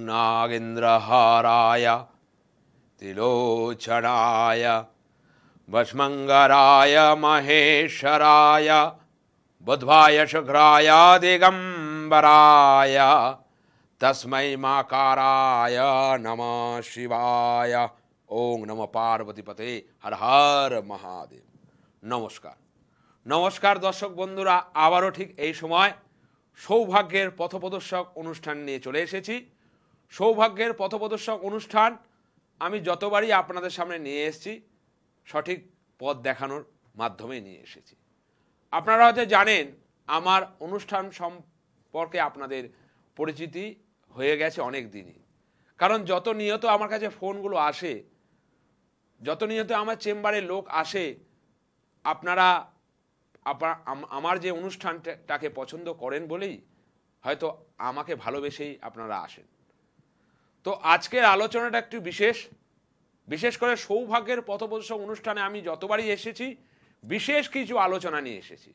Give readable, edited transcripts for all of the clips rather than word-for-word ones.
नागेन्द्रहाराय तिलोचनाय भस्मंगराय महेश्वराय बुद्धाय शुक्राय दिगंबराय तस्मै माकाराय नमः शिवाय। ओं नमः पार्वतीपते हर हर महादेव। नमस्कार नमस्कार दर्शक बंधुरा, आबारो ठीक এই সময় সৌভাগ্যের পথপ্রদর্শক অনুষ্ঠান নিয়ে চলে এসেছি। সৌভাগ্যের পথপ্রদর্শক অনুষ্ঠান আমি যতবারই আপনাদের সামনে নিয়ে এসেছি সঠিক পথ দেখানোর মাধ্যমে নিয়ে এসেছি। আপনারা হয়তো জানেন আমার অনুষ্ঠান সম্পর্কে আপনাদের পরিচিতি হয়ে গেছে অনেক দিনই, কারণ যত নিয়ত আমার কাছে ফোনগুলো আসে, যত নিয়ত আমার চেম্বারে লোক আসে, আপনারা আমার যে অনুষ্ঠানটাকে পছন্দ করেন বলেই হয়তো আমাকে ভালোবেসেই আপনারা আসেন। তো আজকের আলোচনাটা একটু বিশেষ করে সৌভাগ্যের পথপ্রদর্শক অনুষ্ঠানে আমি যতবারই এসেছি বিশেষ কিছু আলোচনা নিয়ে এসেছি,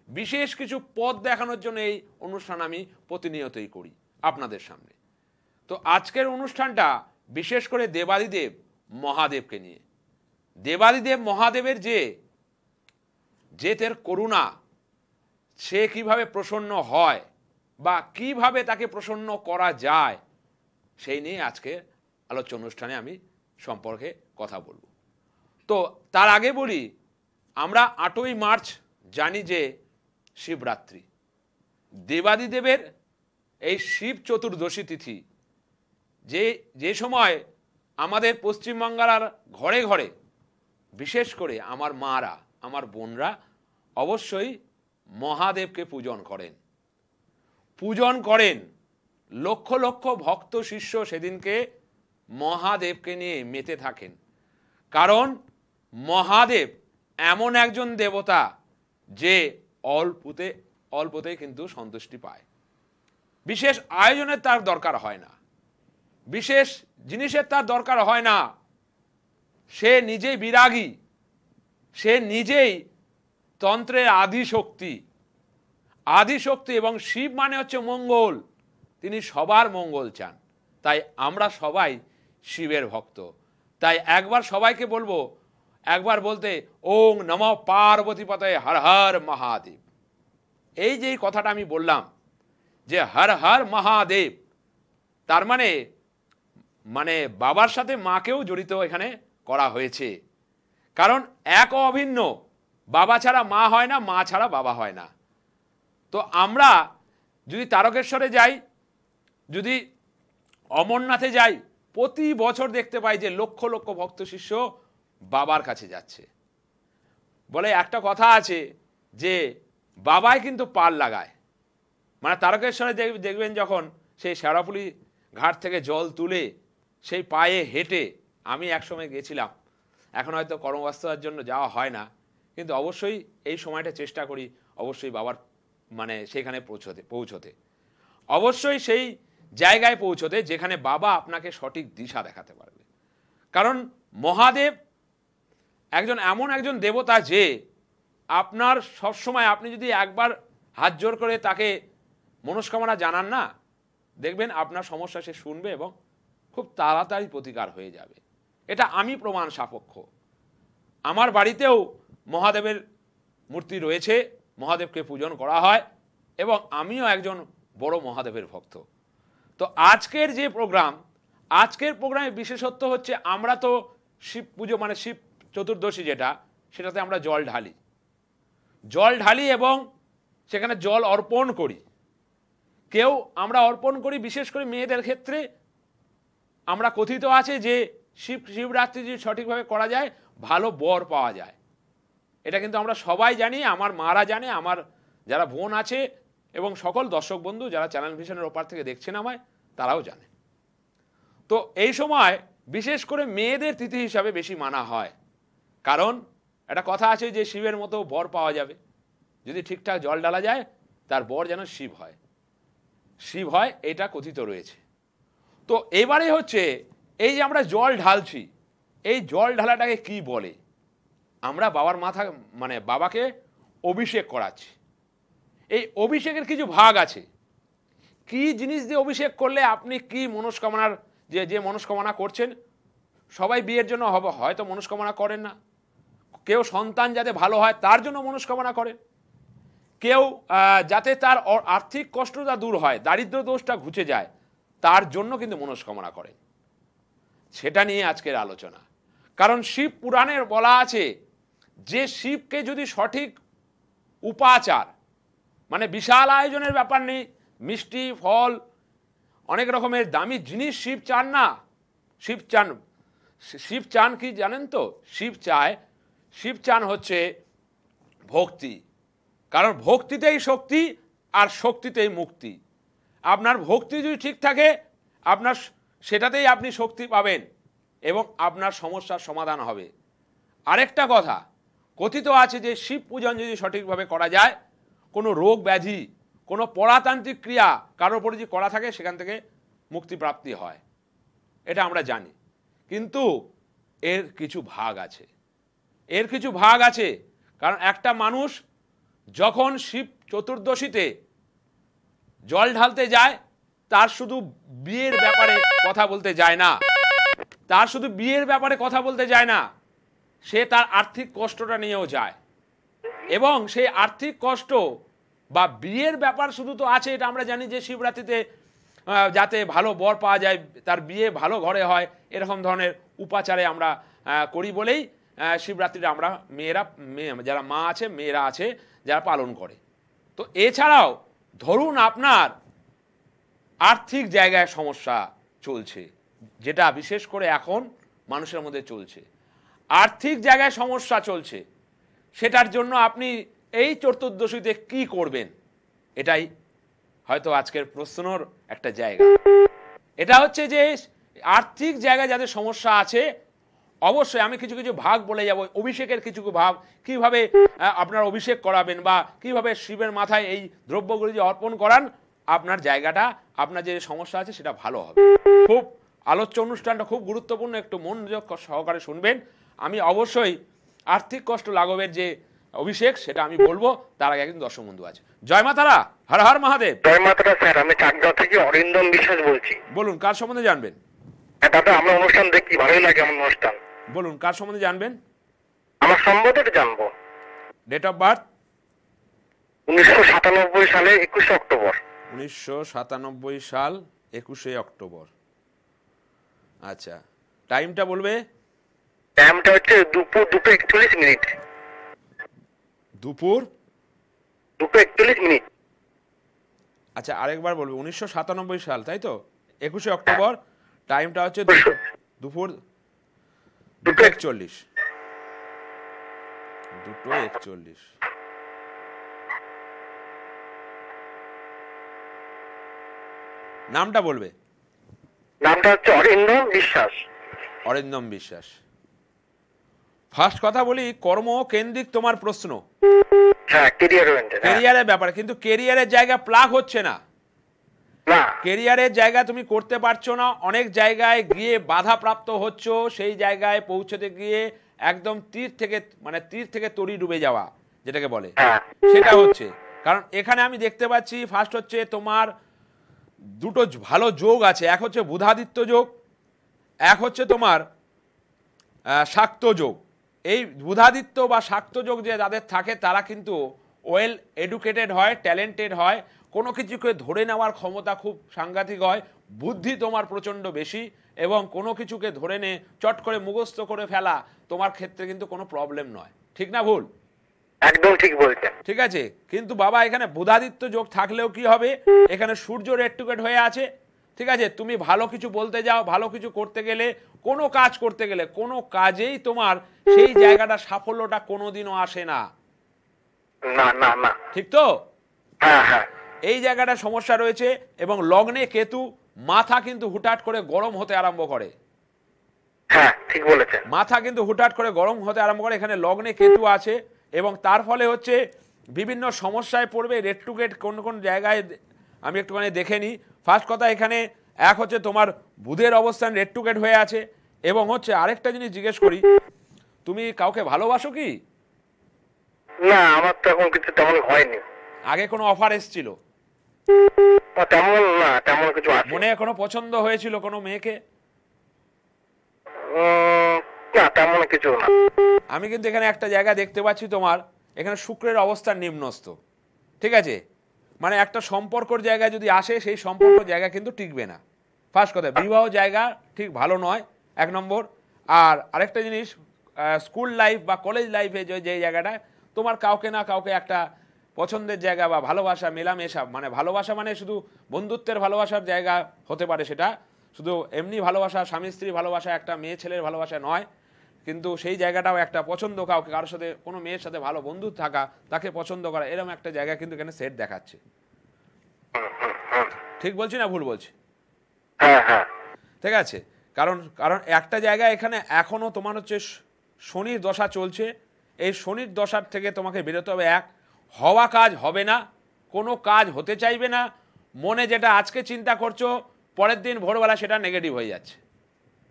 বিশেষ কিছু পথ দেখানোর জন্য এই অনুষ্ঠান আমি প্রতিনিয়তই করি আপনাদের সামনে। তো আজকের অনুষ্ঠানটা বিশেষ করে দেবাদিদেব মহাদেবকে নিয়ে। দেবাদিদেব মহাদেবের যে তার করুণা, সে কিভাবে প্রসন্ন হয় বা কিভাবে তাকে প্রসন্ন করা যায় সেই নিয়ে আজকে আলোচ্য অনুষ্ঠানে আমি সম্পর্কে কথা বলবো। তো তার আগে বলি, আমরা 8ই মার্চ জানি যে শিবরাত্রি, দেবাদিদেবের এই শিব চতুর্দশী তিথি, যে সময় আমাদের পশ্চিমবাংলার ঘরে ঘরে বিশেষ করে আমার মারা, আমার বোনরা অবশ্যই মহাদেবকে পূজন করেন। লক্ষ লক্ষ ভক্ত শিষ্য সেদিনকে মহাদেবকে নিয়ে মেতে থাকেন, কারণ মহাদেব এমন একজন দেবতা যে অল্পতেই কিন্তু সন্তুষ্টি পায়। বিশেষ আয়োজনের তার দরকার হয় না, বিশেষ জিনিসের তার দরকার হয় না। সে নিজেই বিরাগী, সে নিজেই তন্ত্রের আদিশক্তি এবং শিব মানে হচ্ছে মঙ্গল, তিনি সবার মঙ্গল চান। তাই আমরা সবাই শিবের ভক্ত। তাই একবার সবাইকে বলবো, একবার বলতে ওং নমঃ পার্বতীপতে হর হর মহাদেব। এই যে কথাটা আমি বললাম যে হর হর মহাদেব, তার মানে বাবার সাথে মাকেও জড়িত এখানে করা হয়েছে, কারণ এক অভিন্ন, বাবা ছাড়া মা হয় না, মা ছাড়া বাবা হয় না। তো আমরা যদি তারকেশ্বরে যাই, যদি অমরনাথে যাই, প্রতি বছর দেখতে পাই যে লক্ষ লক্ষ ভক্ত শিষ্য বাবার কাছে যাচ্ছে। বলে একটা কথা আছে যে বাবাই কিন্তু পাল লাগায়, মানে তারকেশ্বরে দেখবেন যখন সেই শেওড়াফুলি ঘাট থেকে জল তুলে সেই পায়ে হেঁটে, আমি একসময় গেছিলাম, এখন হয়তো কর্মব্যস্ততার জন্য যাওয়া হয় না, কিন্তু অবশ্যই এই সময়টা চেষ্টা করি অবশ্যই বাবার সেখানে পৌঁছতে, অবশ্যই সেই জায়গায় পৌঁছতে যেখানে বাবা আপনাকে সঠিক দিশা দেখাতে পারবে। কারণ মহাদেব এমন একজন দেবতা যে আপনার সবসময়, আপনি যদি একবার হাত জোর করে তাকে মনস্কামনা জানান না, দেখবেন আপনার সমস্যা সে শুনবে এবং খুব তাড়াতাড়ি প্রতিকার হয়ে যাবে। এটা আমি প্রমাণ সাপেক্ষ। আমার বাড়িতেও মহাদেবের মূর্তি রয়েছে, মহাদেবকে পূজন করা হয় এবং আমিও একজন বড় মহাদেবের ভক্ত। তো আজকের যে আজকের প্রোগ্রামের বিশেষত্ব হচ্ছে, আমরা তো শিব পুজো শিব চতুর্দশী সেটাতে আমরা জল ঢালি এবং সেখানে জল অর্পণ করি। আমরা অর্পণ করি, বিশেষ করে মেয়েদের ক্ষেত্রে আমরা কথিত আছে যে শিবরাত্রি যদি সঠিকভাবে করা যায় ভালো বর পাওয়া যায়। এটা কিন্তু আমরা সবাই জানি, আমার মারা জানে, আমার যারা বোন আছে এবং সকল দর্শক বন্ধু যারা চ্যানেল ভিশনের ওপার থেকে দেখছেন আমায়, তারাও জানে। তো এই সময় বিশেষ করে মেয়েদের তিথি হিসাবে বেশি মানা হয়, কারণ একটা কথা আছে যে শিবের মতো বর পাওয়া যাবে যদি ঠিকঠাক জল ঢালা যায়, তার বর যেন শিব হয়, এটা কথিত রয়েছে। তো এবারে হচ্ছে এই যে আমরা জল ঢালছি, এই জল ঢালাটাকে কি বলে? আমরা বাবার বাবাকে অভিষেক করাচ্ছি। এই অভিষেকের কিছু ভাগ আছে, কি জিনিস দিয়ে অভিষেক করলে আপনি কি মনস্কামনার যে মনস্কামনা করছেন, সবাই বিয়ের জন্য হয়তো মনস্কামনা করেন না, কেউ সন্তান যাতে ভালো হয় তার জন্য মনস্কামনা করেন, কেউ যাতে তার আর্থিক কষ্টটা দূর হয়, দারিদ্র দোষটা ঘুচে যায়, তার জন্য কিন্তু মনস্কামনা করেন। সেটা নিয়ে আজকের আলোচনা। কারণ শিব পুরাণের বলা আছে যে শিবকে যদি সঠিক উপাচার, মানে বিশাল আয়োজনের ব্যাপার নেই, মিষ্টি ফল অনেক রকমের দামি জিনিস শিব চান না। শিব চান কি জানেন তো? শিব চান হচ্ছে ভক্তি। কারণ ভক্তিতেই শক্তি, আর শক্তিতেই মুক্তি। আপনার ভক্তি যদি ঠিক থাকে, আপনার সেটাতেই আপনি শক্তি পাবেন এবং আপনার সমস্যার সমাধান হবে। আরেকটা কথা কথিত আছে যে শিব পূজন যদি সঠিকভাবে করা যায়, কোনো রোগ ব্যাধি, কোনো পরাতান্ত্রিক ক্রিয়া কারোর উপরে যদি করা থাকে, সেখান থেকে মুক্তি প্রাপ্তি হয়। এটা আমরা জানি। কিন্তু এর কিছু ভাগ আছে। কারণ একটা মানুষ যখন শিব চতুর্দশীতে জল ঢালতে যায়, তার শুধু বিয়ের ব্যাপারে কথা বলতে যায় না, সে তার আর্থিক কষ্টটা নিয়েও যায়। এবং সেই আর্থিক কষ্ট বা বিয়ের ব্যাপার শুধু তো আছে, এটা আমরা জানি যে শিবরাত্রিতে যাতে ভালো বর পাওয়া যায়, তার বিয়ে ভালো ঘরে হয়, এরকম ধরনের উপাচারে আমরা করি বলেই শিবরাত্রিটা আমরা যারা মা আছে, মেয়েরা আছে, যারা পালন করে। তো এছাড়াও ধরুন আপনার আর্থিক জায়গায় সমস্যা চলছে, যেটা বিশেষ করে এখন মানুষের মধ্যে চলছে, আর্থিক জায়গায় সমস্যা চলছে, সেটার জন্য আপনি এই চতুর্দশীতে কি করবেন, এটাই হয়তো আজকের প্রশ্নর একটা জায়গা। এটা হচ্ছে যে আর্থিক জায়গায় যাদের সমস্যা আছে, অবশ্যই আমি কিছু ভাগ বলে যাব, অভিষেকের কিছু ভাব, কিভাবে আপনার অভিষেক করাবেন বা কিভাবে শিবের মাথায় এই দ্রব্যগুলি যে অর্পণ করান, আপনার জায়গাটা, আপনার যে সমস্যা আছে সেটা ভালো হবে। খুব আলোচ্য অনুষ্ঠানটা খুব গুরুত্বপূর্ণ, একটু মনোযোগ সহকারে শুনবেন। আমি অবশ্যই আর্থিক কষ্ট লাঘবের যে অভিষেক সেটা আমি বলবো, তার আগে একদিন দর্শক বন্ধু আছে। জয় মা তারা, হর হর মহাদেব। জয় মা তারা স্যার, আমি চাকদা থেকে অরিন্দম বিশ্বাস বলছি। বলুন কার সম্বন্ধে জানবেন? দাদা আমরা অনুষ্ঠান দেখি, ভালোই লাগে আমার অনুষ্ঠান। বলুন কার সম্বন্ধে জানবেন? আমার সম্বন্ধে জানবো। Date of birth? 1997 সালে 21 অক্টোবর। 1997 সাল 21 অক্টোবর। আচ্ছা, টাইমটা বলবে? টাইমটা হচ্ছে দুপুর 2:41। দুপুর 2:41। আচ্ছা আরেকবার বলবে। 1997 সাল, তাই তো? 21 অক্টোবর, টাইমটা হচ্ছে দুপুর 2:41। 2:41। নামটা বলবে? নামটা হচ্ছে অরিন্দম বিশ্বাস। অরিন্দম বিশ্বাস। ফার্স্ট কথা বলি, কর্ম কেন্দ্রিক তোমার প্রশ্ন। হ্যাঁ, ক্যারিয়ারের ব্যাপারে, কিন্তু ক্যারিয়ারের জায়গা প্লাগ হচ্ছে না। ক্যারিয়ারের জায়গা তুমি করতে পারছো না, অনেক জায়গায় গিয়ে বাধা প্রাপ্ত হচ্ছ, সেই জায়গায় পৌঁছতে গিয়ে একদম তীর থেকে তরি ডুবে যাওয়া যেটাকে বলে, সেটা হচ্ছে। কারণ এখানে আমি দেখতে পাচ্ছি ফার্স্ট হচ্ছে তোমার দুটো ভালো যোগ আছে, এক হচ্ছে বুধাদিত্য যোগ, এক হচ্ছে তোমার শাক্ত যোগ। এই বুধাদিত্য বা শাক্ত যোগ যে যাদের থাকে, তারা কিন্তু ওয়েল এডুকেটেড হয়, ট্যালেন্টেড হয়, কোনো কিছুকে ধরে নেওয়ার ক্ষমতা খুব সাংঘাতিক হয়, বুদ্ধি তোমার প্রচণ্ড বেশি, এবং কোনো কিছুকে ধরে নে চট করে মুখস্থ করে ফেলা তোমার ক্ষেত্রে কিন্তু কোনো প্রবলেম নয়। ঠিক না ভুল? একদম ঠিক বলছেন। ঠিক আছে, কিন্তু বাবা এখানে বুধাদিত্য যোগ থাকলেও কি হবে, এখানে সূর্য রেট্রোগেট হয়ে আছে। ঠিক আছে, তুমি ভালো কিছু বলতে যাও, ভালো কিছু করতে গেলে, কোনো কাজ করতে গেলে, কোনো কাজেই তোমার সেই জায়গাটা সাফল্যটা কোনোদিনও আসে না। না না না, ঠিক তো? হ্যাঁ হ্যাঁ, এই জায়গাটা সমস্যা রয়েছে। এবং লগ্নে কেতু, মাথা কিন্তু হুটহাট করে গরম হতে আরম্ভ করে। হ্যাঁ ঠিক বলেছেন, মাথা কিন্তু হুটহাট করে গরম হতে আরম্ভ করে, এখানে লগ্নে কেতু আছে, এবং তার ফলে হচ্ছে বিভিন্ন সমস্যায় পড়বে। রেট্রোগেট কোন কোন জায়গায় আমি একটুখানি দেখে নিই। ফার্স্ট কথা, এখানে এক হচ্ছে তোমার বুধের অবস্থান রেট্রোগেট হয়ে আছে, এবং হচ্ছে আরেকটা জিনিস জিজ্ঞেস করি, তুমি কাউকে ভালোবাসো কি? না, আমার তো এখন কিছু তেমন হয়নি। আগে কোনো অফার এসেছিল? তেমন কিছু আছে। মনে কোনো পছন্দ হয়েছিল কোনো মেয়েকে? না তেমন কিছু না। আমি কিন্তু এখানে একটা জায়গা দেখতে পাচ্ছি তোমার, এখানে শুক্রের অবস্থা নিম্নস্থ, ঠিক আছে? মানে একটা সম্পর্কর জায়গায় যদি আসে, সেই সম্পর্ক জায়গা কিন্তু টিকবে না। ফার্স্ট কথা, বিবাহ জায়গা ঠিক ভালো নয়, 1 নম্বর। আর আরেকটা জিনিস, স্কুল লাইফ বা কলেজ লাইফে যে জায়গাটায় তোমার কাউকে না কাউকে একটা পছন্দের জায়গা বা ভালোবাসা মেলামেশা, মানে ভালোবাসা মানে শুধু বন্ধুত্বের ভালোবাসার জায়গা হতে পারে, সেটা শুধু এমনি ভালোবাসা, স্বামী স্ত্রী ভালোবাসা, একটা মেয়ে ছেলের ভালোবাসা নয়, কিন্তু সেই জায়গাটাও একটা পছন্দ, কাউকে কারোর সাথে কোনো মেয়ের সাথে ভালো বন্ধু থাকা, তাকে পছন্দ করা, এরকম একটা জায়গা কিন্তু এখানে সেট দেখাচ্ছে। ঠিক বলছি না ভুল বলছি? হ্যাঁ হ্যাঁ ঠিক আছে, কারণ কারণ একটা জায়গা এখানে এখনো তোমার হচ্ছে শনির দশা চলছে। এই শনির দশার থেকে তোমাকে বেরোতে হবে। হওয়া কাজ হবে না, কোনো কাজ হতে চাইবে না, মনে যেটা আজকে চিন্তা করছো পরের দিন ভোরবেলা সেটা নেগেটিভ হয়ে যাচ্ছে।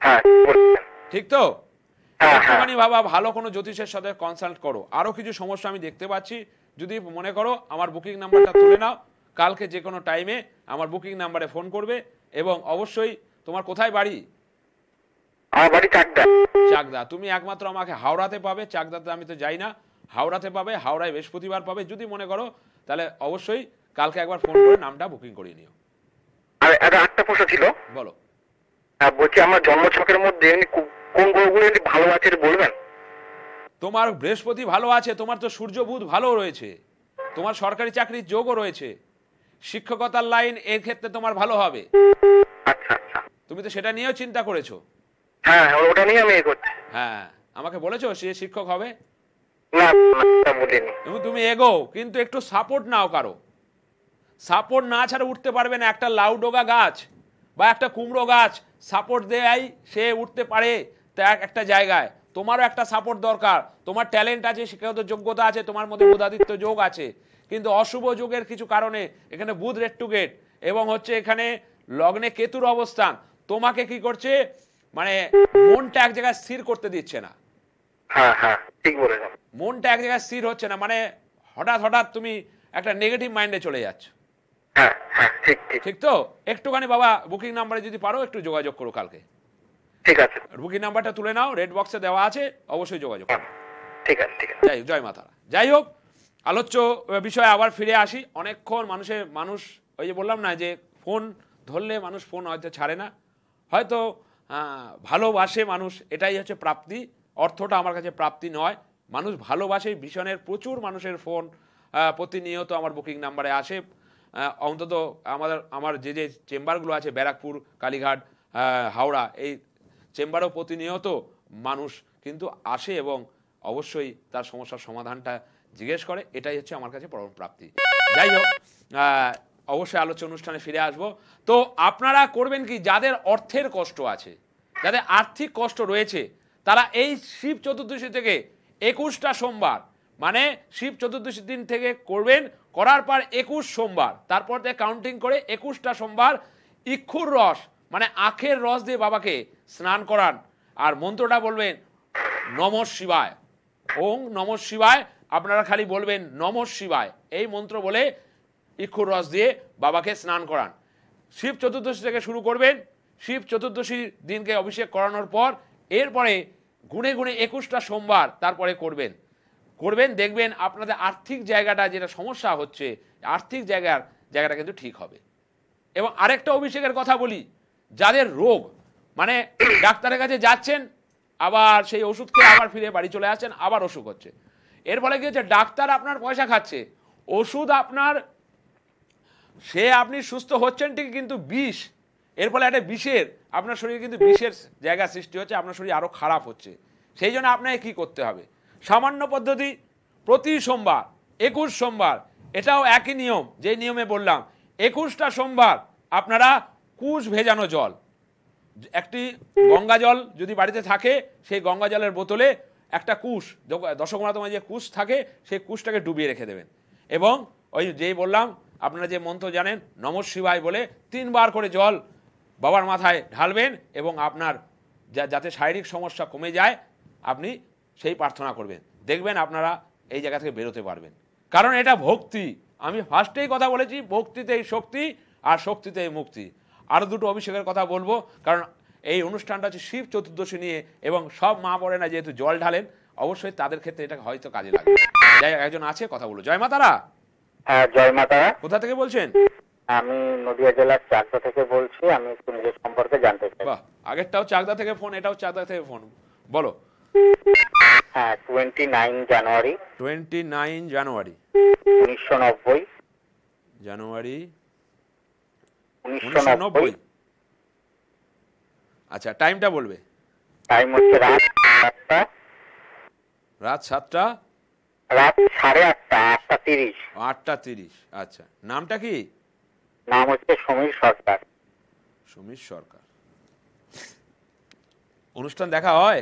হ্যাঁ বলছেন। ঠিক তো? হ্যাঁ, একটুখানি বাবা ভালো কোনো জ্যোতিষের সাথে কনসাল্ট করো। আরও কিছু সমস্যা আমি দেখতে পাচ্ছি, যদি মনে করো আমার বুকিং নাম্বারটা তুলে নাও, কালকে যে কোনো টাইমে আমার বুকিং নাম্বারে ফোন করবে। এবং অবশ্যই তোমার কোথায় বাড়ি? আমার বাড়ি চাকদা। চাকদা। তুমি একমাত্র আমাকে হাওড়াতে পাবে, চাকদাতে আমি তো যাই না। হাওড়াতে পাবে, হাওড়ায় বৃহস্পতিবার পাবে। যদি মনে করো তাহলে অবশ্যই কালকে একবার ফোন করে নামটা বুকিং করিয়ে নিও। আর একটা প্রশ্ন ছিল। বলো। বলছি আমার জন্মছকের মধ্যে এমনি কোন গ্রহগুলো এমনি ভালো আছে একটু বলবেন? তোমার বৃহস্পতি ভালো আছে, তোমার তো সূর্য বুধ ভালো রয়েছে, তোমার সরকারি চাকরির যোগও রয়েছে, শিক্ষকতার লাইন এর ক্ষেত্রে তোমার ভালো হবে। আচ্ছা আচ্ছা। তুমি তো সেটা নিয়েও চিন্তা করেছো। হ্যাঁ ওটা নিয়ে আমি করছি। হ্যাঁ, আমাকে বলেছো সে শিক্ষক হবে। না না বলিনি। তুমি এগো, কিন্তু একটু সাপোর্ট নাও কারো। সাপোর্ট না ছাড়া উঠতে পারবে না। একটা লাউ ডোগা গাছ বা একটা কুমড়ো গাছ সাপোর্ট দেয়, সে উঠতে পারে তার একটা জায়গায়। তোমারও একটা সাপোর্ট দরকার। তোমার ট্যালেন্ট আছে, শিক্ষাগত যোগ্যতা আছে, তোমার মধ্যে বুধাদিত্য যোগ আছে, কিন্তু অশুভ যোগের কিছু কারণে এখানে বুধ রেট টু গেট এবং হচ্ছে এখানে লগ্নে কেতুর অবস্থান তোমাকে কি করছে, মানে মনটা এক জায়গায় স্থির করতে দিচ্ছে না। হ্যাঁ হ্যাঁ ঠিক বলেছেন। মনটা এক জায়গায় স্থির হচ্ছে না, মানে হঠাৎ হঠাৎ তুমি একটা নেগেটিভ মাইন্ডে চলে যাচ্ছ। হ্যাঁ হ্যাঁ ঠিক ঠিক। ঠিক তো? একটুখানি বাবা বুকিং নাম্বারে যদি পারো একটু যোগাযোগ করো কালকে। ঠিক আছে। বুকিং নাম্বারটা তুলে নাও, রেড বক্সে দেওয়া আছে, অবশ্যই যোগাযোগ করো। ঠিক আছে ঠিক আছে। জয় মা তারা। যাই হোক, আলোচ্য বিষয়ে আবার ফিরে আসি। অনেকক্ষণ মানুষ ওই যে বললাম না যে ফোন ধরলে মানুষ ফোন হয়তো ছাড়ে না, হয়তো ভালোবাসে মানুষ, এটাই হচ্ছে প্রাপ্তি। অর্থটা আমার কাছে প্রাপ্তি নয়, মানুষ ভালোবাসে ভীষণের। প্রচুর মানুষের ফোন প্রতিনিয়ত আমার বুকিং নাম্বারে আসে। অন্তত আমার যে চেম্বারগুলো আছে ব্যারাকপুর, কালীঘাট, হাওড়া, এই চেম্বারেও প্রতিনিয়ত মানুষ কিন্তু আসে এবং অবশ্যই তার সমস্যার সমাধানটা জিজ্ঞেস করে। এটাই হচ্ছে আমার কাছে পরম প্রাপ্তি। যাই হোক, অবশ্যই আলোচ্য অনুষ্ঠানে ফিরে আসবো। তো আপনারা করবেন কি, যাদের অর্থের কষ্ট আছে, যাদের আর্থিক কষ্ট রয়েছে, তারা এই শিব চতুর্দশী থেকে 21টা সোমবার, মানে শিব চতুর্দশীর দিন থেকে করবেন, করার পর 21 সোমবার, তারপর থেকে কাউন্টিং করে 21টা সোমবার ইক্ষুর রস মানে আখের রস দিয়ে বাবাকে স্নান করান। আর মন্ত্রটা বলবেন নমঃ শিবায়, ওং নমঃ শিবায়। আপনারা খালি বলবেন নমঃ শিবায়, এই মন্ত্র বলে ইক্ষুর রস দিয়ে বাবাকে স্নান করান। শিব চতুর্দশী থেকে শুরু করবেন। শিব চতুর্দশীর দিনকে অভিষেক করানোর পর এরপরে গুনে গুনে 21টা সোমবার তারপরে করবেন, দেখবেন আপনাদের আর্থিক জায়গাটা যেটা সমস্যা হচ্ছে, আর্থিক জায়গাটা কিন্তু ঠিক হবে। এবং আরেকটা অভিষেকের কথা বলি, যাদের রোগ, মানে ডাক্তারের কাছে যাচ্ছেন, আবার সেই ওষুধ খেয়ে আবার ফিরে বাড়ি চলে আসছেন, আবার অসুখ হচ্ছে। এর ফলে কি হচ্ছে, ডাক্তার আপনার পয়সা খাচ্ছে, ওষুধ আপনার, আপনি সুস্থ হচ্ছেন ঠিক, কিন্তু বিষ, এর ফলে একটা বিষের, আপনার শরীরে কিন্তু বিষের জায়গা সৃষ্টি হচ্ছে, আপনার শরীর আরও খারাপ হচ্ছে। সেই জন্য আপনাকে কী করতে হবে, সামান্য পদ্ধতি, প্রতি সোমবার 21 সোমবার, এটাও একই নিয়ম, যে নিয়মে বললাম। 21টা সোমবার আপনারা কুশ ভেজানো জল, একটি গঙ্গা জল যদি বাড়িতে থাকে, সেই গঙ্গা জলের বোতলে একটা কুশ, দশকর্মা যে কুশ থাকে, সেই কুশটাকে ডুবিয়ে রেখে দেবেন। এবং ওই যেই বললাম, আপনারা যে মন্ত্র জানেন নমঃ শিবায় বলে 3 বার করে জল বাবার মাথায় ঢালবেন এবং আপনার যাতে শারীরিক সমস্যা কমে যায় আপনি সেই প্রার্থনা করবেন। দেখবেন আপনারা এই জায়গা থেকে বেরোতে পারবেন, কারণ এটা ভক্তি। আমি ফার্স্টেই কথা বলেছি, ভক্তিতেই শক্তি আর শক্তিতেই মুক্তি। আরও দুটো অভিষেকের কথা বলবো, কারণ এই অনুষ্ঠানটা হচ্ছে শিব চতুর্দশী নিয়ে, এবং সব মা বোনেরা যেহেতু জল ঢালেন, অবশ্যই তাদের ক্ষেত্রে এটা হয়তো কাজে লাগবে। যাই হোক, একজন আছে, কথা বলো। জয় মাতারা। হ্যাঁ, জয় মাতা। কোথা থেকে বলছেন? আমি নদিয়া জেলার চাকদা থেকে বলছি। আমি একটু নিজের সম্পর্কে জানতে চাই। বাহ, আগেরটাও চাকদা থেকে ফোন, এটাও চাকদা থেকে ফোন, বলো। হ্যাঁ, 29 জানুয়ারি 29 জানুয়ারি 1990। জানুয়ারি 1990। 1990। আচ্ছা, টাইমটা বলবে। টাইম হচ্ছে রাত 7টা। রাত 7টা, রাত 8:30, 8:30। 8:30। আচ্ছা, নামটা কি? নাম হচ্ছে সমীর সরকার। সমীর সরকার। অনুষ্ঠান দেখা হয়?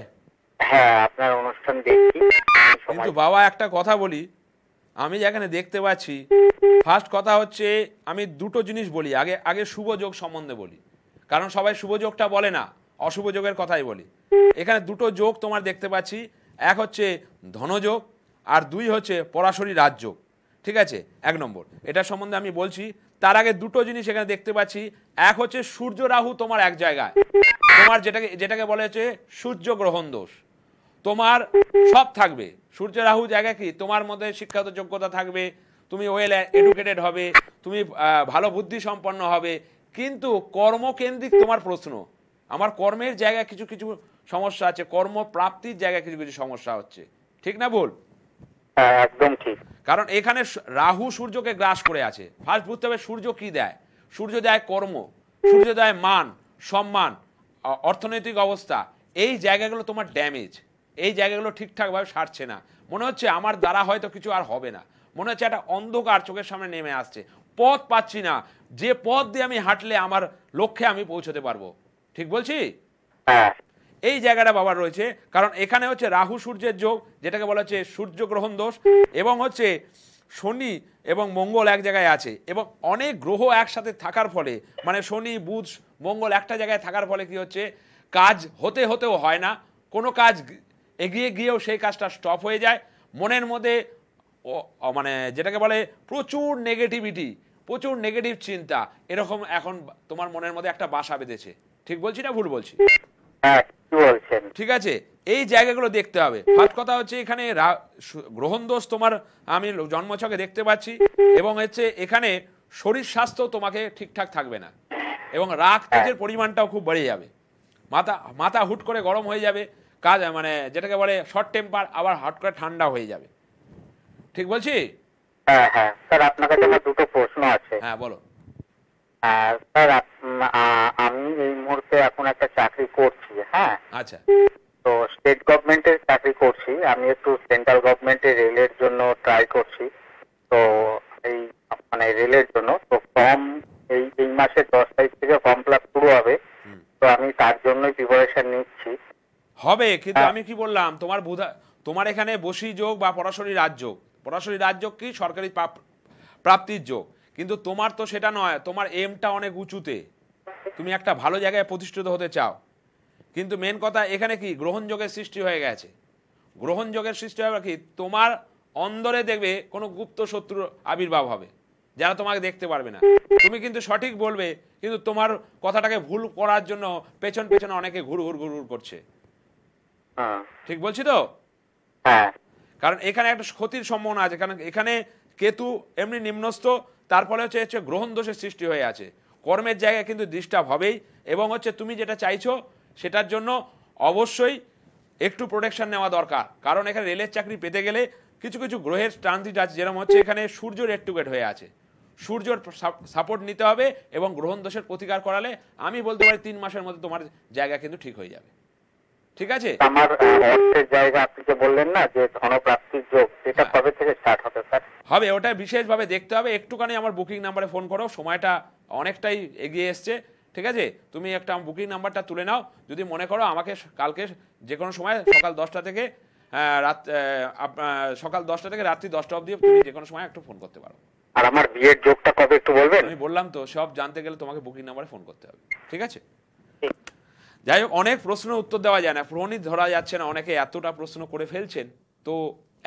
হ্যাঁ, আপনার অনুষ্ঠান দেখি। কিন্তু বাবা, একটা কথা বলি, আমি যেখানে দেখতে পাচ্ছি, ফার্স্ট কথা হচ্ছে, আমি দুটো জিনিস বলি। আগে আগে শুভ যোগ সম্বন্ধে বলি, কারণ সবাই শুভ যোগটা বলে না, অশুভ যোগের কথাই বলি। এখানে দুটো যোগ তোমার দেখতে পাচ্ছি, এক হচ্ছে ধনযোগ, আর দুই হচ্ছে পরাশরী রাজযোগ। ঠিক আছে, 1 নম্বর এটা সম্বন্ধে আমি বলছি। তার আগে দুটো জিনিস এখানে দেখতে পাচ্ছি। এক হচ্ছে সূর্য রাহু তোমার এক জায়গায়, তোমার যেটাকে বলে হচ্ছে সূর্য গ্রহণ দোষ। তোমার সব থাকবে, সূর্য রাহু জায়গা কি, তোমার মধ্যে শিক্ষাগত যোগ্যতা থাকবে, তুমি ওয়েল এডুকেটেড হবে, তুমি ভালো বুদ্ধি সম্পন্ন হবে, কিন্তু কর্মকেন্দ্রিক তোমার প্রশ্ন। আমার কর্মের জায়গায় কিছু কিছু সমস্যা আছে, কর্মপ্রাপ্তির জায়গায় কিছু কিছু সমস্যা হচ্ছে। ঠিক না ভুল? হ্যাঁ, একদম ঠিক। কারণ এখানে রাহু সূর্যকে গ্রাস করে আছে। ফার্স্ট বুঝতে হবে সূর্য কি দেয়। সূর্য দেয় কর্ম, সূর্য দেয় মান সম্মান, অর্থনৈতিক অবস্থা। এই জায়গাগুলো তোমার ড্যামেজ, এই জায়গাগুলো ঠিকঠাকভাবে সারছে না। মনে হচ্ছে আমার দ্বারা হয়তো কিছু আর হবে না, মনে হচ্ছে একটা অন্ধকার চোখের সামনে নেমে আসছে, পথ পাচ্ছি না, যে পথ দিয়ে আমি হাঁটলে আমার লক্ষ্যে আমি পৌঁছতে পারবো। ঠিক বলছি? হ্যাঁ, এই জায়গাটা বাবার রয়েছে, কারণ এখানে হচ্ছে রাহু সূর্যের যোগ, যেটাকে বলা হচ্ছে সূর্য গ্রহণ দোষ, এবং হচ্ছে শনি এবং মঙ্গল এক জায়গায় আছে, এবং অনেক গ্রহ একসাথে থাকার ফলে, মানে শনি বুধ মঙ্গল একটা জায়গায় থাকার ফলে কি হচ্ছে, কাজ হতে হতেও হয় না, কোনো কাজ এগিয়ে গিয়েও সেই কাজটা স্টপ হয়ে যায়। মনের মধ্যে মানে যেটাকে বলে প্রচুর নেগেটিভিটি, প্রচুর নেগেটিভ চিন্তা, এরকম এখন তোমার মনের মধ্যে একটা বাসা বেঁধেছে। ঠিক বলছি না ভুল বলছি? হ্যাঁ, কি বলছেন? ঠিক আছে, এই জায়গাগুলো দেখতে হবে। ফার্স্ট কথা হচ্ছে এখানে গ্রহণ দোষ তোমার আমি জন্মছকে দেখতে পাচ্ছি, এবং হচ্ছে এখানে শরীর স্বাস্থ্য তোমাকে ঠিকঠাক থাকবে না, এবং রাগ তেজের পরিমাণটাও খুব বেড়ে যাবে। মাথা মাথা হুট করে গরম হয়ে যাবে, কাজ মানে যেটাকে বলে শর্ট টেম্পার, আবার হট করে ঠান্ডা হয়ে যাবে। ঠিক বলছি? হ্যাঁ হ্যাঁ স্যার, আপনার কাছে আমার দুটো প্রশ্ন আছে। হ্যাঁ, বলো। স্যার, আমি এই মুহূর্তে এখন একটা চাকরি করছি। হ্যাঁ, আচ্ছা, তো স্টেট গভর্নমেন্টের চাকরি করছি। আমি একটু সেন্ট্রাল গভর্নমেন্টের রেলের জন্য ট্রাই করছি। তো এই মানে রেলের জন্য তো ফর্ম এই এই মাসের 10 তারিখ থেকে ফর্ম ফিল আপ শুরু হবে। তো আমি তার জন্যই প্রিপারেশন নিচ্ছি। হবে, কিন্তু আমি কি বললাম, তোমার এখানে বসি যোগ বা পরাশরী রাজযোগ। পরাশরী রাজযোগ কি সরকারি প্রাপ্তির যোগ, কিন্তু তোমার তো সেটা নয়। তোমার এমটা অনেক উঁচুতে, তুমি একটা ভালো জায়গায় প্রতিষ্ঠিত হতে চাও, কিন্তু মেন কথা এখানে কি গ্রহণ যোগের সৃষ্টি হয়ে গেছে। গ্রহণ যোগের সৃষ্টি হবে কি, তোমার অন্দরে দেখবে কোনো গুপ্ত শত্রুর আবির্ভাব হবে, যারা তোমাকে দেখতে পারবে না। তুমি কিন্তু সঠিক বলবে, কিন্তু তোমার কথাটাকে ভুল করার জন্য পেছন পেছনে অনেকে ঘুরঘুর ঘুরঘুর করছে। ঠিক বলছি তো? হ্যাঁ, কারণ এখানে একটা ক্ষতির সম্ভাবনা আছে, কারণ এখানে কেতু এমনি নিম্নস্থ, তার ফলে হচ্ছে গ্রহণ দোষের সৃষ্টি হয়ে আছে। কর্মের জায়গায় কিন্তু ডিস্টার্ব হবেই, এবং হচ্ছে তুমি যেটা চাইছো সেটার জন্য অবশ্যই একটু প্রোটেকশন নেওয়া দরকার। কারণ এখানে রেলের চাকরি পেতে গেলে কিছু কিছু গ্রহের ট্রানজিট আছে, যেরকম হচ্ছে এখানে সূর্য রেট্রোগেট হয়ে আছে, সূর্যর সাপোর্ট নিতে হবে, এবং গ্রহণ দোষের প্রতিকার করালে আমি বলতে পারি 3 মাসের মধ্যে তোমার জায়গা কিন্তু ঠিক হয়ে যাবে। ঠিক আছে? আমার অর্থের জায়গা আপনি যে বললেন না যে ধনপ্রাপ্তির যোগ, সেটা কবে থেকে স্টার্ট হবে স্যার? হবে, ওটা বিশেষভাবে দেখতে হবে। একটুখানি আমার বুকিং নাম্বারে ফোন করো, সময়টা অনেকটাই এগিয়ে এসছে। ঠিক আছে, তুমি একটা বুকিং নাম্বারটা তুলে নাও। যদি মনে করো আমাকে কালকে যে কোনো সময় সকাল 10টা থেকে সকাল 10টা থেকে রাত্রি 10টা অবধি তুমি যে কোনো সময় একটু ফোন করতে পারো। আর আমার বিয়ের যোগটা কবে একটু বলবেন? আমি বললাম তো, সব জানতে গেলে তোমাকে বুকিং নাম্বারে ফোন করতে হবে। ঠিক আছে? যাই হোক, অনেক প্রশ্নের উত্তর দেওয়া যায় না, ফোনই ধরা যাচ্ছে না, অনেকে এতটা প্রশ্ন করে ফেলছেন। তো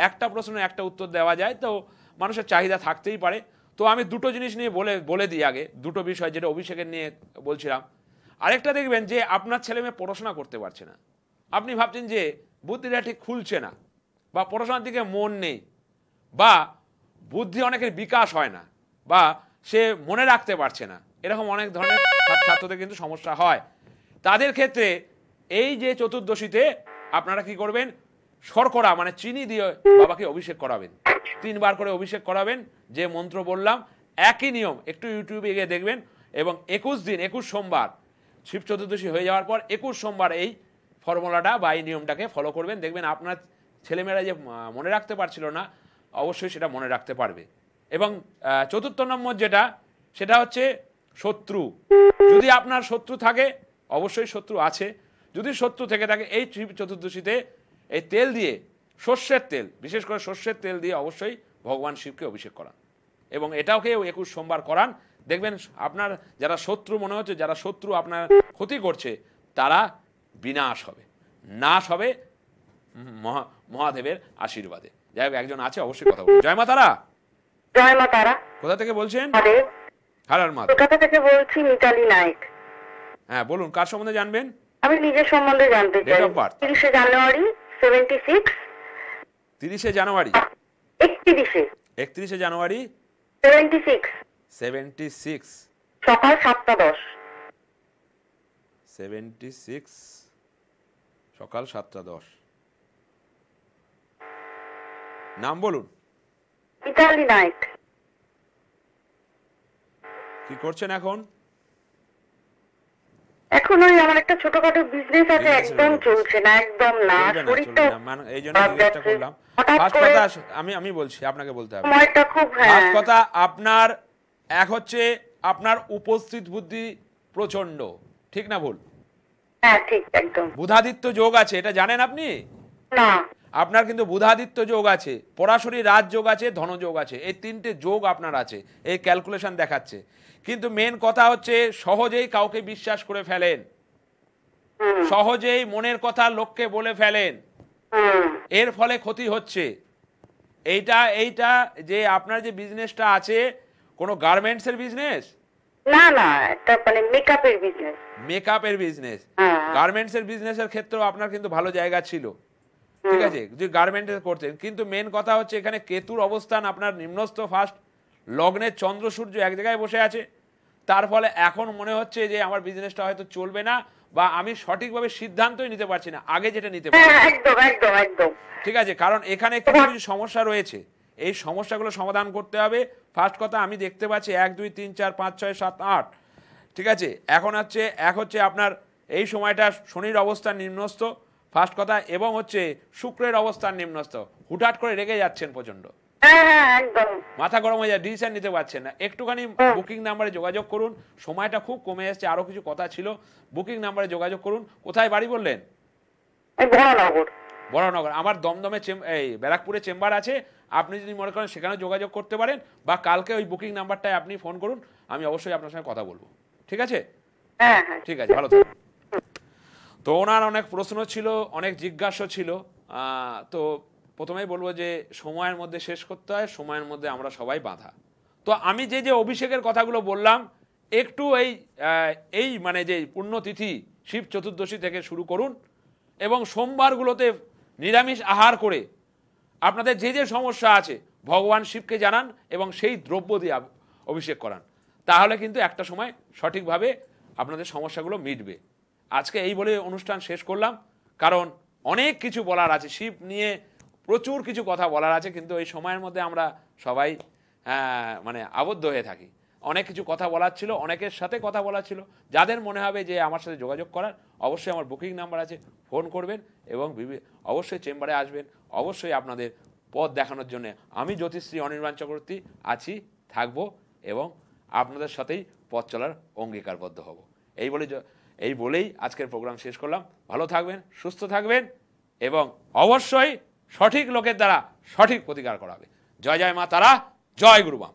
একটা প্রশ্নের একটা উত্তর দেওয়া যায়, তো মানুষের চাহিদা থাকতেই পারে। তো আমি দুটো জিনিস নিয়ে বলে দিই আগে, দুটো বিষয় যেটা অভিষেকের নিয়ে বলছিলাম। আরেকটা দেখবেন যে আপনার ছেলে মেয়ে পড়াশোনা করতে পারছে না, আপনি ভাবছেন যে বুদ্ধিটা ঠিক খুলছে না, বা পড়াশোনার দিকে মন নেই, বা বুদ্ধি অনেকের বিকাশ হয় না, বা সে মনে রাখতে পারছে না, এরকম অনেক ধরনের ছাত্রদের কিন্তু সমস্যা হয়। তাদের ক্ষেত্রে এই যে চতুর্দশীতে আপনারা কি করবেন, শর্করা মানে চিনি দিয়ে বাবাকে অভিষেক করাবেন, 3 বার করে অভিষেক করাবেন, যে মন্ত্র বললাম একই নিয়ম, একটু ইউটিউবে গিয়ে দেখবেন। এবং 21 দিন, 21 সোমবার, শিব চতুর্দশী হয়ে যাওয়ার পর 21 সোমবার এই ফর্মুলাটা বা এই নিয়মটাকে ফলো করবেন, দেখবেন আপনার ছেলেমেয়েরা যে মনে রাখতে পারছিল না, অবশ্যই সেটা মনে রাখতে পারবে। এবং চতুর্থ নম্বর যেটা, সেটা হচ্ছে শত্রু। যদি আপনার শত্রু থাকে, অবশ্যই শত্রু আছে, যদি শত্রু থেকে থাকে, এই শিব চতুর্দশীতে এই তেল দিয়ে, সর্ষের তেল, বিশেষ করে সর্ষের তেল দিয়ে অবশ্যই ভগবান শিবকে অভিষেক করান, এবং এটাকে 21 সোমবার করান। দেখবেন আপনার যারা শত্রু মনে হচ্ছে, যারা শত্রু আপনার ক্ষতি করছে, তারা বিনাশ হবে, নাশ হবে মহাদেবের আশীর্বাদে। যাই হোক, একজন আছে, অবশ্যই কথা বলুন। জয় মা তারা। জয় মা তারা। কোথা থেকে বলছেন? হারার মা। কলকাতা থেকে বলছি, মিতালি নাইক। হ্যাঁ বলুন, কার সম্বন্ধে জানবেন? আমি নিজের সম্বন্ধে জানতে চাই। 30 জানুয়ারি 76। 30 জানুয়ারি 31 জানুয়ারি 76 সকাল 7:10। 76 সকাল 7:10। নাম বলুন। মিতালি নাইক। কি করছেন এখন? এখন ওই আমার একটা ছোটখাটো বিজনেস আছে, একদম চলছে না, একদম না, শরীরটা এই জন্য জিজ্ঞাসা করলাম। ফার্স্ট কথা আমি বলছি, আপনাকে বলতে হবে। সময়টা খুব, ফার্স্ট কথা, আপনার এক হচ্ছে আপনার উপস্থিত বুদ্ধি প্রচন্ড, ঠিক না ভুল? হ্যাঁ ঠিক, একদম। বুধাদিত্য যোগ আছে, এটা জানেন আপনি? না। আপনার কিন্তু বুধাদিত্য যোগ আছে, পরাশরী রাজযোগ আছে, ধনযোগ আছে, এই 3টে যোগ আপনার আছে, এই ক্যালকুলেশন দেখাচ্ছে। কিন্তু মেন কথা হচ্ছে সহজেই কাউকে বিশ্বাস করে ফেলেন, সহজেই মনের কথা লোককে বলে ফেলেন, এর ফলে ক্ষতি হচ্ছে। এইটা যে আপনার যে বিজনেসটা আছে, কোনো গার্মেন্টস এর বিজনেস? না না, এটা মানে মেকআপের বিজনেস। মেকআপের বিজনেস। গার্মেন্টস এর বিজনেসের ক্ষেত্রেও আপনার কিন্তু ভালো জায়গা ছিল, ঠিক আছে, যে গার্মেন্টস করতেন। কিন্তু মেন কথা হচ্ছে এখানে কেতুর অবস্থান আপনার নিম্নস্থ ফার্স্ট, লগ্নের চন্দ্র সূর্য এক জায়গায় বসে আছে, তার ফলে এখন মনে হচ্ছে যে আমার বিজনেসটা হয়তো চলবে না, বা আমি সঠিকভাবে সিদ্ধান্তই নিতে পারছি না আগে যেটা নিতে পারি। একদম একদম একদম ঠিক আছে, কারণ এখানে কিছু কিছু সমস্যা রয়েছে, এই সমস্যাগুলো সমাধান করতে হবে। ফার্স্ট কথা, আমি দেখতে পাচ্ছি 1 2 3 4 5 6 7 8, ঠিক আছে। এখন হচ্ছে আপনার এই সময়টা শনির অবস্থান নিম্নস্থ, ফার্স্ট কথা, এবং হচ্ছে শুক্রের অবস্থান নিম্নস্থ। হুটহাট করে রেগে যাচ্ছেন প্রচন্ড, মাথা গরম হয়ে যায়, ডিসিশন নিতে পারছেন না। একটুখানি বুকিং নাম্বারে যোগাযোগ করুন, সময়টা খুব কমে এসেছে, আরো কিছু কথা ছিল, বুকিং নাম্বারে যোগাযোগ করুন। কোথায় বাড়ি বললেন? বড়নগর। আমার দমদমে এই ব্যারাকপুরে চেম্বার আছে, আপনি যদি মনে করেন সেখানে যোগাযোগ করতে পারেন, বা কালকে ওই বুকিং নাম্বারটায় আপনি ফোন করুন, আমি অবশ্যই আপনার সঙ্গে কথা বলবো, ঠিক আছে? ঠিক আছে, ভালো থাকুন। তো ওনার অনেক প্রশ্ন ছিল, অনেক জিজ্ঞাসা ছিল, তো প্রথমেই বলবো যে সময়ের মধ্যে শেষ করতে হয়, সময়ের মধ্যে আমরা সবাই বাঁধা। তো আমি যে অভিষেকের কথাগুলো বললাম, একটু এই মানে যে পুণ্যতিথি শিব চতুর্দশী থেকে শুরু করুন, এবং সোমবারগুলোতে নিরামিষ আহার করে আপনাদের যে সমস্যা আছে ভগবান শিবকে জানান, এবং সেই দ্রব্য দিয়ে অভিষেক করান, তাহলে কিন্তু একটা সময় সঠিকভাবে আপনাদের সমস্যাগুলো মিটবে। আজকে এই বলে অনুষ্ঠান শেষ করলাম, কারণ অনেক কিছু বলার আছে, শিব নিয়ে প্রচুর কিছু কথা বলার আছে, কিন্তু এই সময়ের মধ্যে আমরা সবাই মানে আবদ্ধ হয়ে থাকি। অনেক কিছু কথা বলার ছিল, অনেকের সাথে কথা বলার ছিল। যাদের মনে হবে যে আমার সাথে যোগাযোগ করার, অবশ্যই আমার বুকিং নাম্বার আছে, ফোন করবেন, এবং অবশ্যই চেম্বারে আসবেন। অবশ্যই আপনাদের পথ দেখানোর জন্য আমি জ্যোতিষী অনির্বাণ চক্রবর্তী আছি, থাকবো, এবং আপনাদের সাথেই পথ চলার অঙ্গীকারবদ্ধ হব। এই বলেই আজকের প্রোগ্রাম শেষ করলাম। ভালো থাকবেন, সুস্থ থাকবেন, এবং অবশ্যই সঠিক লোকের দ্বারা সঠিক প্রতিকার করা হবে। জয় জয় মা তারা, জয় গুরুবাম।